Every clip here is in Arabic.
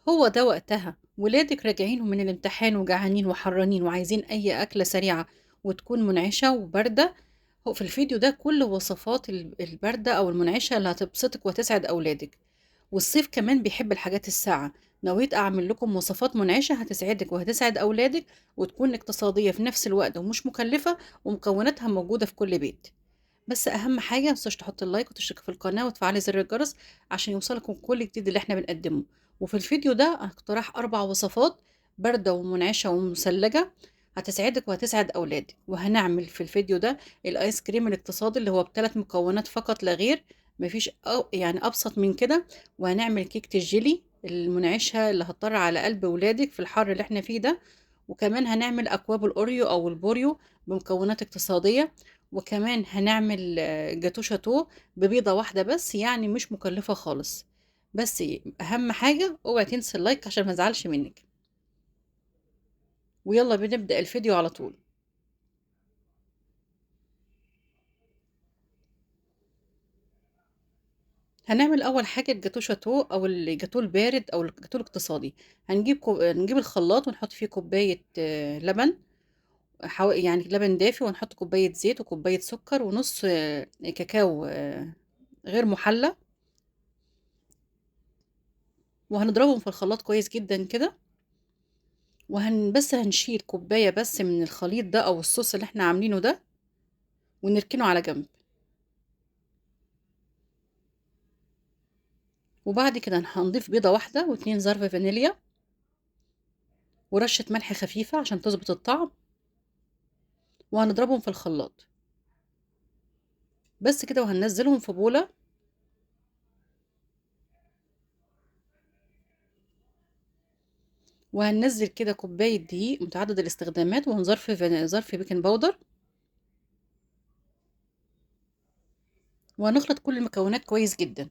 هو ده وقتها، ولادِك راجعين من الامتحان وجعانين وحرّانين وعايزين أي أكلة سريعة وتكون منعشة وباردة، هو في الفيديو ده كل وصفات الباردة أو المنعشة اللي هتبسطِك وهتسعد أولادِك، والصيف كمان بيحب الحاجات الساقعة، نويت أعمل لكم وصفات منعشة هتسعدِك وهتسعد أولادِك وتكون اقتصادية في نفس الوقت ومش مكلفة ومكوناتها موجودة في كل بيت. بس أهم حاجة ما تنساش تحطي اللايك وتشتركي في القناة وتفعلي زر الجرس عشان يوصلكم كل جديد اللي احنا بنقدمه. وفي الفيديو ده اقتراح 4 وصفات باردة ومنعشة ومثلجة هتسعدك وهتسعد أولادك. وهنعمل في الفيديو ده الآيس كريم الاقتصادي اللي هو ب3 مكونات فقط لا غير، مفيش يعني أبسط من كده. وهنعمل كيكة الجيلي المنعشة اللي هتطر على قلب ولادك في الحر اللي احنا فيه ده. وكمان هنعمل أكواب الأوريو أو البوريو بمكونات اقتصادية. وكمان هنعمل جاتوه شاتوه ببيضة واحدة بس، يعني مش مكلفة خالص. بس أهم حاجة اوعي تنسي اللايك عشان ما ازعلش منك. ويلا بنبدأ الفيديو على طول. هنعمل أول حاجة الجاتوه شاتوه أو الجاتوه البارد أو الجاتوه الاقتصادي. نجيب الخلاط ونحط فيه كوباية لبن، يعني لبن دافي، ونحط كوباية زيت وكوباية سكر ونص كاكاو غير محلى، وهنضربهم في الخلاط كويس جدا كده. بس هنشيل كوباية بس من الخليط ده أو الصوص اللي احنا عاملينه ده ونركنه على جنب. وبعد كده هنضيف بيضة واحدة واتنين ظرف فانيليا ورشة ملح خفيفة عشان تظبط الطعم، وهنضربهم في الخلاط بس كده. وهننزلهم في بولة، وهننزل كده كوباية دقيق متعدد الاستخدامات ظرف بيكنج باودر. وهنخلط كل المكونات كويس جدا.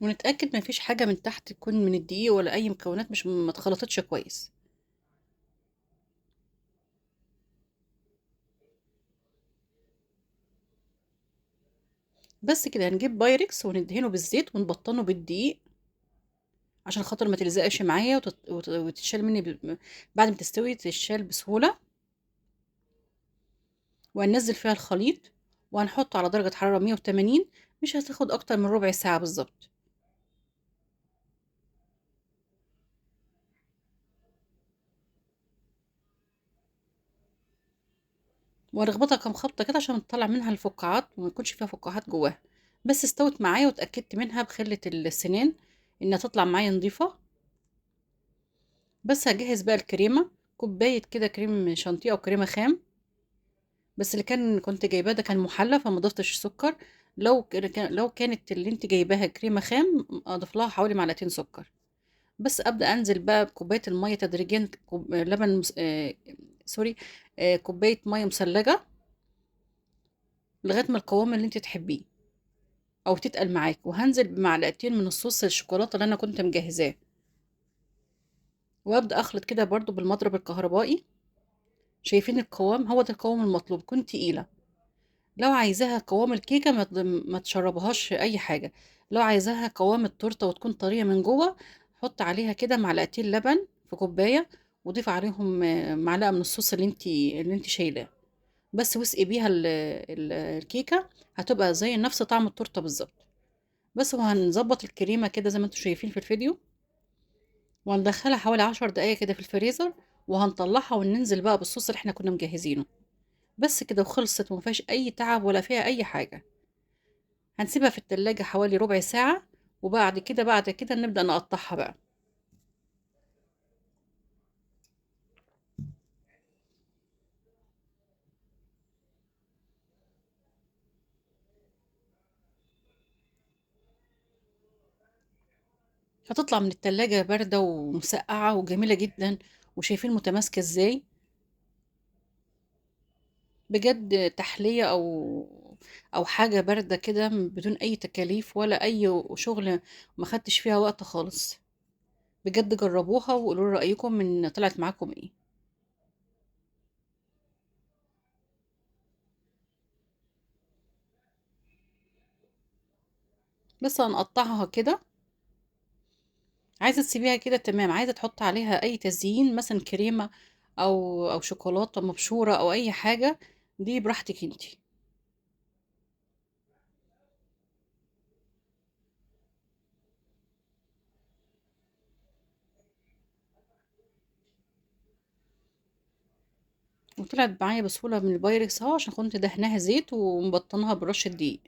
ونتأكد مفيش حاجة من تحت تكون من الدقيق ولا أي مكونات مش ما اتخلطتش كويس. بس كده هنجيب بايركس وندهنه بالزيت ونبطنه بالدقيق عشان خاطر ما تلزقش معايا وتتشال مني بعد ما تستوي تتشال بسهولة. وهننزل فيها الخليط وهنحطه على درجة حرارة 180، مش هتاخد أكتر من ربع ساعة بالظبط. وهنخبطها كام خبطة كده عشان تطلع منها الفقاعات وما يكونش فيها فقاعات جواها. بس استوت معايا واتأكدت منها بخلة السنان إنها تطلع معايا نظيفة. بس هجهز بقى الكريمة، كوباية كده كريم شانتيه أو كريمة خام. بس اللي كنت جايباه ده كان محلى فما ضفتش سكر. لو كانت اللي انت جايباها كريمة خام اضيف لها حوالي معلقتين سكر. بس ابدا انزل بقى بكوبايه الميه تدريجيا، لبن سوري، كوبايه ميه مثلجه لغايه ما القوام اللي انت تحبيه او تتقل معاك. وهنزل بمعلقتين من الصوص الشوكولاته اللي انا كنت مجهزاه، وابدا اخلط كده برضو بالمضرب الكهربائي. شايفين القوام؟ هو ده القوام المطلوب، تكون تقيله. لو عايزاها قوام الكيكة ما تشربهاش أي حاجة. لو عايزاها قوام التورتة وتكون طرية من جوه، حط عليها كده معلقتين لبن في كوباية، وضيف عليهم معلقة من الصوص اللي انت شايلاه. بس واسقي بيها الكيكة، هتبقى زي نفس طعم التورتة بالظبط. بس وهنظبط الكريمة كده زي ما انتم شايفين في الفيديو، وهندخلها حوالي 10 دقايق كده في الفريزر. وهنطلعها وننزل بقى بالصوص اللي احنا كنا مجهزينه. بس كده وخلصت ومفيهاش أي تعب ولا فيها أي حاجة. هنسيبها في التلاجة حوالي ربع ساعة، وبعد كده نبدأ نقطعها بقى. هتطلع من التلاجة باردة ومسقعة وجميلة جدا. وشايفين متماسكة ازاي؟ بجد تحلية أو حاجة باردة كده بدون أي تكاليف ولا أي شغل، ما خدتش فيها وقت خالص. بجد جربوها وقولوا لي رأيكم ان طلعت معاكم ايه. بس هنقطعها كده. عايزة تسيبيها كده تمام، عايزة تحط عليها اي تزيين مثلا كريمة او شوكولاتة مبشورة او اي حاجة، دي براحتك انتي. وطلعت معايا بسهولة من البايركس اهو، عشان كنت دهناها زيت ومبطنها برشة دقيق.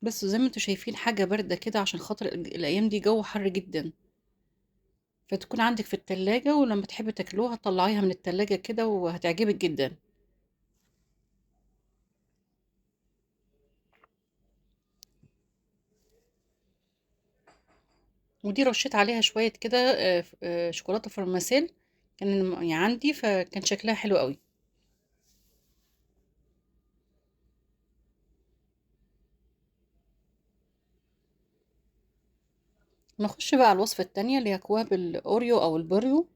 بس زي ما انتوا شايفين حاجة باردة كده، عشان خاطر الأيام دي جو حر جدا، فتكون عندك في التلاجة، ولما تحبي تاكلوها طلعيها من التلاجة كده وهتعجبك جدا. ودي رشيت عليها شوية كده شوكولاتة فرماسيل، كان يعني عندي، فكان شكلها حلو قوي. نخش بقى على الوصفة التانية اللي هي أكواب الأوريو أو البوريو.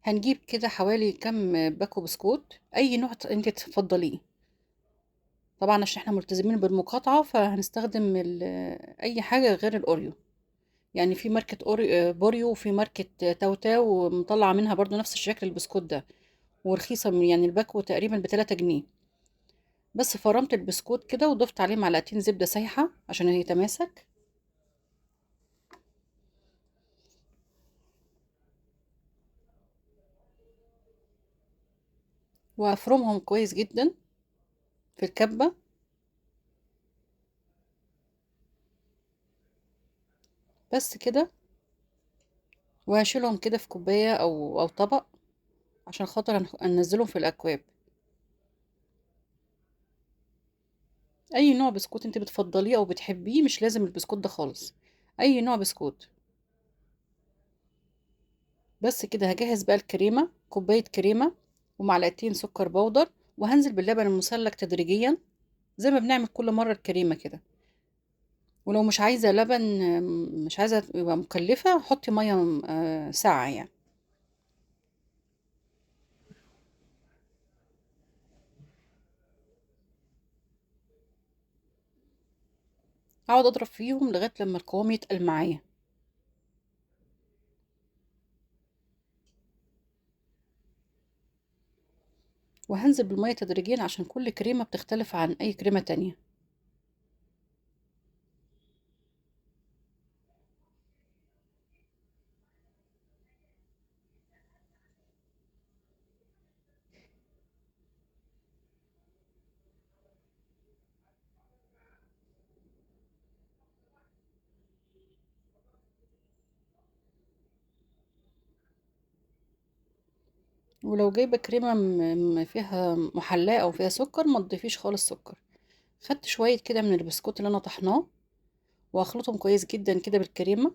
هنجيب كده حوالي كم باكو بسكوت، أي نوع انت تفضليه. طبعا عشان احنا ملتزمين بالمقاطعة، فهنستخدم أي حاجة غير الأوريو. يعني في ماركة بوريو، وفي ماركة تاو تاو، ومطلعة منها برضو نفس الشكل البسكوت ده، ورخيصة، من يعني الباكو تقريبا ب3 جنيه. بس فرمت البسكوت كده وضفت عليه معلقتين زبدة سايحة عشان يتماسك. وافرمهم كويس جدا في الكبة. بس كده. وهشيلهم كده في كوباية أو طبق، عشان خاطر هننزلهم في الأكواب. أي نوع بسكوت انت بتفضليه أو بتحبيه، مش لازم البسكوت ده خالص، أي نوع بسكوت. بس كده هجهز بقى الكريمة، كوباية كريمة ومعلقتين سكر بودر، وهنزل باللبن المثلج تدريجيا زي ما بنعمل كل مرة الكريمة كده. ولو مش عايزة لبن، مش عايزة يبقى مكلفة، حطي مية ساقعة يعني. اقعد اضرب فيهم لغاية لما القوام يتقل معايا. وهنزل بالمية تدريجيا، عشان كل كريمة بتختلف عن اي كريمة تانية. ولو جايبة كريمة فيها محلاة او فيها سكر، ما تضيفيش خالص سكر. خدت شوية كده من البسكوت اللي انا طحناه، واخلطهم كويس جدا كده بالكريمة.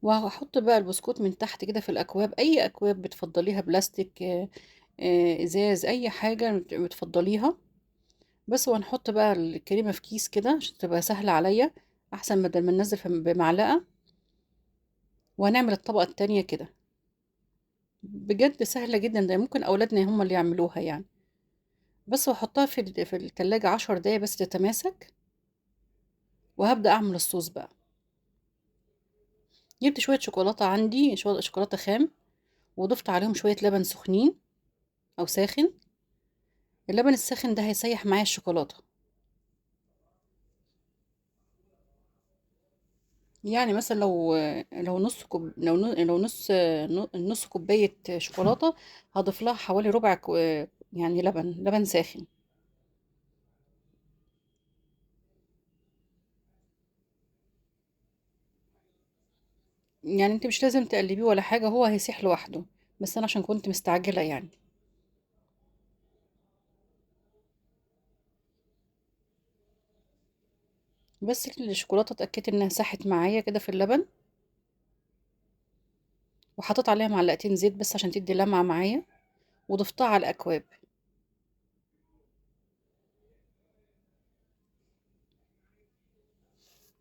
وهحط بقى البسكوت من تحت كده في الاكواب، اي اكواب بتفضليها، بلاستيك، ازاز، اي حاجة بتفضليها. بس وهنحط بقى الكريمة في كيس كده عشان تبقى سهلة عليا، احسن بدل ما ننزل بمعلقة. وهنعمل الطبقة التانية كده. بجد سهلة جدا، ده ممكن اولادنا هم اللي يعملوها يعني. بس واحطها في التلاجة 10 دقايق بس تتماسك. وهبدأ اعمل الصوص بقى. جبت شوية شوكولاتة، عندي شوية شوكولاتة خام، وضفت عليهم شوية لبن سخنين او ساخن. اللبن الساخن ده هيسيح معايا الشوكولاتة. يعني مثلا لو نص كوب، لو نص كوباية شوكولاتة، هضيف لها حوالي ربع يعني لبن ساخن. يعني انت مش لازم تقلبيه ولا حاجة، هو هيسيح لوحده. بس انا عشان كنت مستعجلة يعني. بس الشوكولاتة اتأكدت انها ساحت معايا كده في اللبن، وحطيت عليها معلقتين زيت بس عشان تدي لمعة معايا، وضفتها على الأكواب.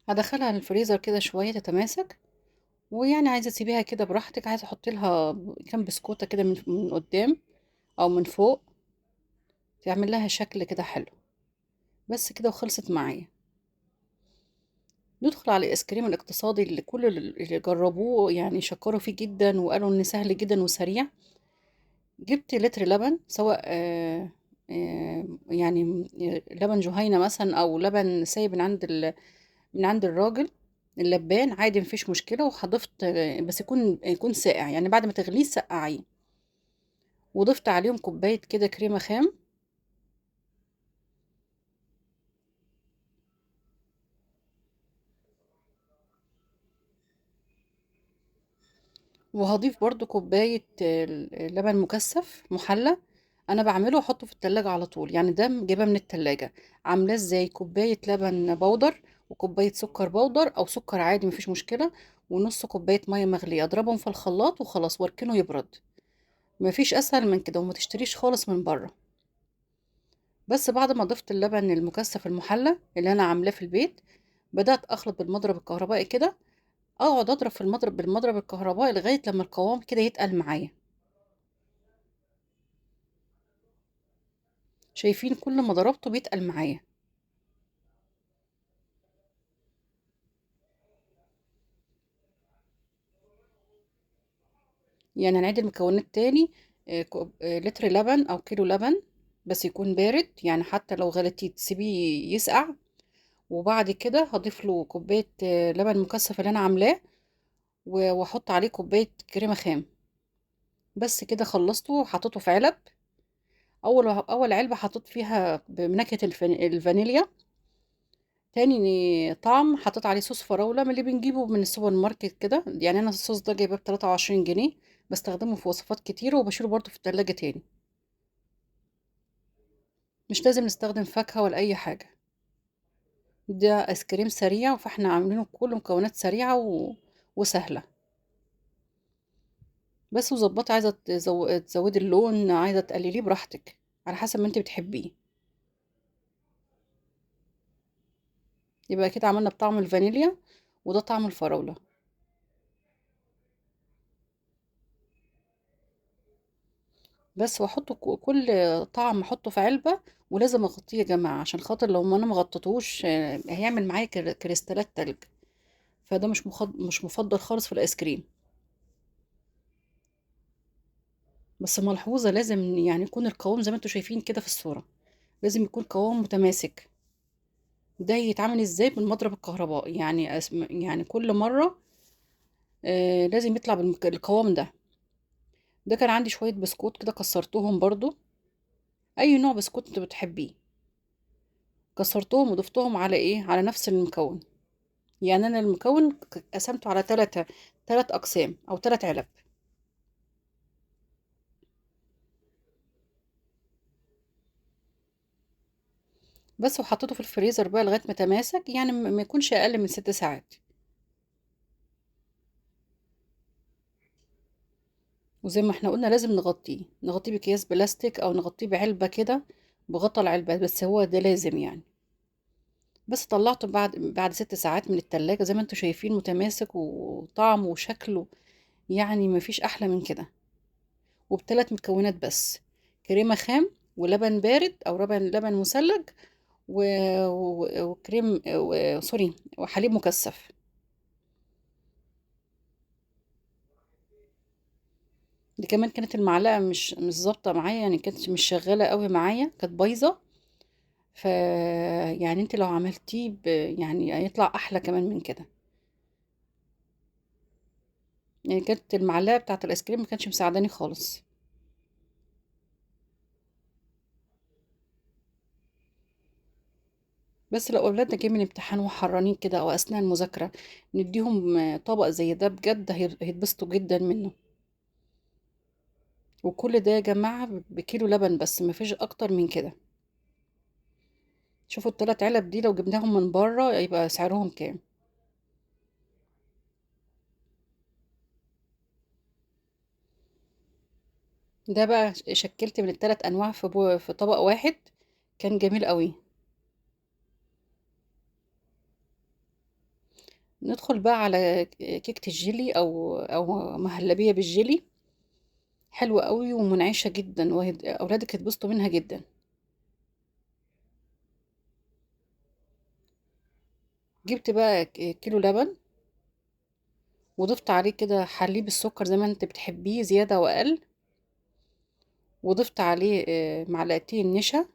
هدخلها الفريزر كده شوية تتماسك، ويعني عايزة تسيبيها كده براحتك، عايزة احط لها كام بسكوتة كده من قدام او من فوق، تعمل لها شكل كده حلو. بس كده وخلصت معايا. ندخل على الايس كريم الاقتصادي اللي كل اللي جربوه يعني شكروا فيه جدا وقالوا ان سهل جدا وسريع. جبت لتر لبن، سواء يعني لبن جهينة مثلا او لبن سايب من عند الراجل اللبان عادي، مفيش مشكلة. وهضفت بس يكون ساقع، يعني بعد ما تغليه سقعيه. وضفت عليهم كوباية كده كريمة خام، وهضيف برضو كوباية لبن مكثف محلى. انا بعمله واحطه في التلاجة على طول، يعني ده جايباه من التلاجة. عاملاه ازاي؟ كوباية لبن بودر، وكوباية سكر بودر او سكر عادي مفيش مشكلة، ونص كوباية مية مغلية. اضربهم في الخلاط وخلاص واركنه يبرد. مفيش اسهل من كده، وما تشتريش خالص من بره. بس بعد ما ضفت اللبن المكثف المحلى اللي انا عاملاه في البيت، بدأت اخلط بالمضرب الكهربائي كده. اقعد اضرب في المضرب بالمضرب الكهربائي لغاية لما القوام كده يتقل معايا. شايفين كل ما ضربته بيتقل معايا. يعني هنعيد المكونات تاني. لتر لبن او كيلو لبن، بس يكون بارد، يعني حتى لو غليتيه تسيبيه يسقع. وبعد كده هضيف له كوباية لبن مكثف اللي انا عاملاه، واحط عليه كوباية كريمة خام. بس كده خلصته وحطيته في علب. اول علبة حطيت فيها بنكهة الفانيليا. تاني طعم حطيت عليه صوص فراولة من اللي بنجيبه من السوبر ماركت كده، يعني انا الصوص ده جايباه ب23 جنيه. بستخدمه في وصفات كتيرة وبشيله برضه في التلاجة تاني. مش لازم نستخدم فاكهة ولا اي حاجة. ده ايس كريم سريع، فاحنا عاملينه كله مكونات سريعة وسهلة. بس وظبطي، عايزة تزودي اللون، عايزة تقلليه براحتك على حسب ما انت بتحبيه. يبقى كده عملنا بطعم الفانيليا، وده طعم الفراولة. بس واحطه كل طعم احطه في علبة. ولازم اغطيه يا جماعة، عشان خاطر لو ما انا مغطيتهوش هيعمل معايا كريستالات تلج. فده مش مفضل خالص في الايس كريم. بس ملحوظة، لازم يعني يكون القوام زي ما انتوا شايفين كده في الصورة. لازم يكون قوام متماسك. ده يتعمل ازاي؟ بالمضرب الكهربائي، يعني يعني كل مرة لازم يطلع بالقوام ده. ده كان عندي شوية بسكوت كده كسرتهم برضو. اي نوع بسكوت انت بتحبيه. كسرتهم وضفتهم على ايه، على نفس المكون. يعني انا المكون قسمته على ثلاث اقسام او ثلاث علب. بس وحطيته في الفريزر بقى لغايه ما تماسك، يعني ما يكونش اقل من 6 ساعات. وزي ما احنا قلنا لازم نغطيه بأكياس بلاستيك او نغطيه بعلبه كده، بغطا العلبه، بس هو ده لازم يعني. بس طلعته بعد 6 ساعات من التلاجة، زي ما انتوا شايفين متماسك وطعمه وشكله. يعني مفيش احلى من كده. وبثلاث مكونات بس: كريمه خام، ولبن بارد او لبن مثلج، وكريم سوري، وحليب مكثف. دي كمان كانت المعلقة مش ظابطة معايا، يعني كانت مش شغالة قوي معايا، كانت بايظة. ف يعني انت لو عملتيه يعني هيطلع احلى كمان من كده. يعني كانت المعلقة بتاعة الايس كريم ما كانتش مساعداني خالص. بس لو اولادنا جايين من امتحان وحرانين كده او اثناء المذاكرة، نديهم طبق زي ده بجد هيتبسطوا جدا منه. وكل ده يا جماعة بكيلو لبن بس، مفيش اكتر من كده. شوفوا التلات علب دي لو جبناهم من بره يبقى سعرهم كام. ده بقى شكلت من التلات انواع في طبق واحد، كان جميل قوي. ندخل بقى على كيكة الجيلي او مهلبية بالجيلي، حلوة قوي ومنعشة جدا، اولادك يتبسطوا منها جدا. جبت بقى كيلو لبن، وضفت عليه كده حليب السكر زي ما انت بتحبيه زيادة واقل، وضفت عليه معلقتين نشا،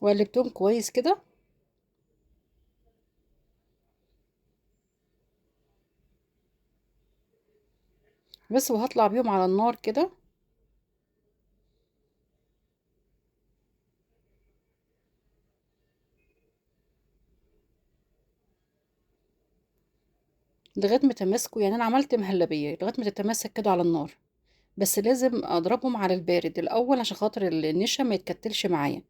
وقلبتهم كويس كده. بس وهطلع بيهم على النار كده لغاية ما يتماسكوا. يعني انا عملت مهلبية لغاية ما تتماسك كده على النار، بس لازم اضربهم على البارد الاول عشان خاطر النشا ما يتكتلش معايا.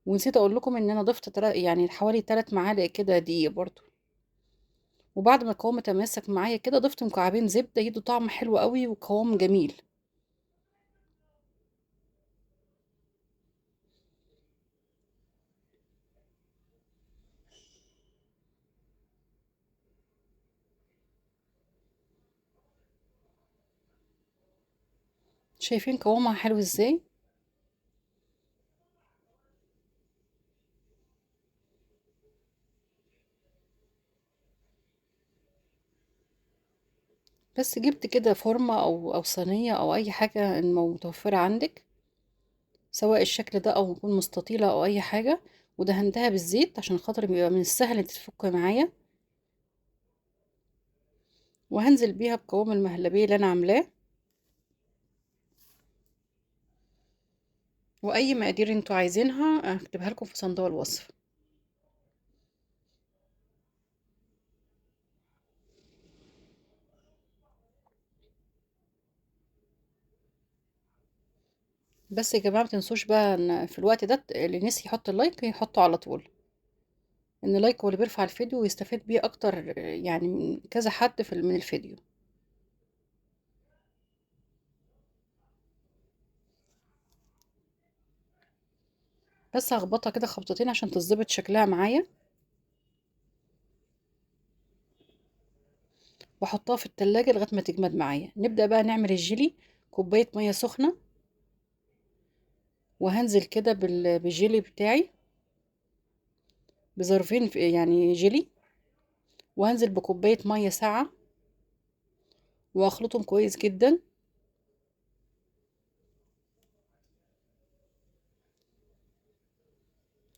ونسيت اقول لكم ان انا ضفت يعني حوالي 3 معالق كده دقيق برضو. وبعد ما القوام تماسك معايا كده ضفت مكعبين زبدة يدوا طعم حلو قوي وقوام جميل. شايفين قوامها حلو ازاي؟ بس جبت كده فورمة او صينية او اي حاجة متوفرة عندك، سواء الشكل ده او يكون مستطيلة او اي حاجة، ودهنتها بالزيت عشان خاطر بيبقى من السهل ان تتفك معايا. وهنزل بيها بقوام المهلبية اللي انا عاملاه، واي مقادير انتوا عايزينها هكتبها لكم في صندوق الوصف. بس يا جماعة متنسوش بقى ان في الوقت ده اللي نسي يحط اللايك يحطه على طول، ان اللايك هو اللي بيرفع الفيديو ويستفاد بيه اكتر، يعني من كذا حد من الفيديو. بس هخبطها كده خبطتين عشان تظبط شكلها معايا، واحطها في التلاجة لغاية ما تجمد معايا. نبدأ بقى نعمل الجيلي. كوباية مية سخنة، وهنزل كده بالجيلي بتاعي بظرفين يعني جيلي، وهنزل بكوباية مية ساقعة واخلطهم كويس جدا.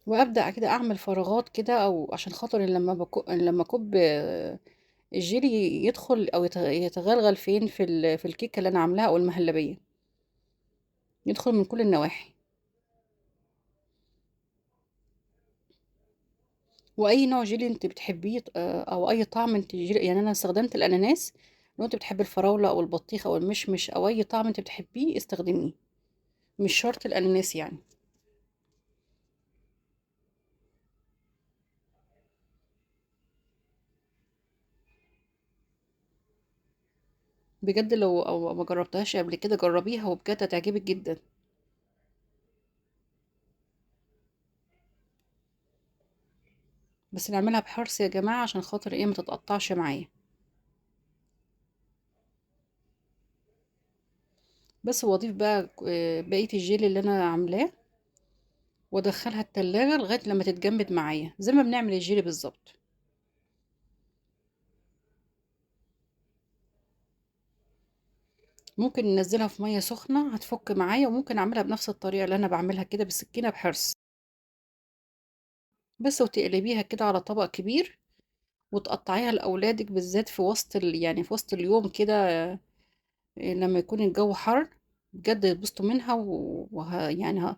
وابدأ كده اعمل فراغات كده، او عشان خاطر لما اكب الجيلي يدخل او يتغلغل فين في الكيكة اللي انا عاملاها او المهلبية، يدخل من كل النواحي. واي نوع جيلي انت بتحبيه او اي طعم انت جيلي، يعني انا استخدمت الاناناس. لو انت بتحب الفراولة او البطيخ او المشمش او اي طعم انت بتحبيه استخدميه، مش شرط الاناناس يعني. بجد لو او ما جربتهاش قبل كده جربيها وبجد هتعجبك جدا. بس نعملها بحرص يا جماعة عشان خاطر ايه ما تتقطعش معايا. بس واضيف بقى بقية الجيلي اللي انا عاملاه، وادخلها التلاجة لغاية لما تتجمد معايا زي ما بنعمل الجيلي بالظبط. ممكن ننزلها في مية سخنة هتفك معايا، وممكن اعملها بنفس الطريقة اللي انا بعملها كده بالسكينة بحرص. بس وتقلبيها كده على طبق كبير، وتقطعيها لأولادك بالذات في وسط يعني في وسط اليوم كده، لما يكون الجو حر. بجد يتبسطوا منها يعني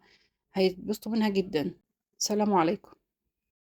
هيتبسطوا منها جدا. السلام عليكم.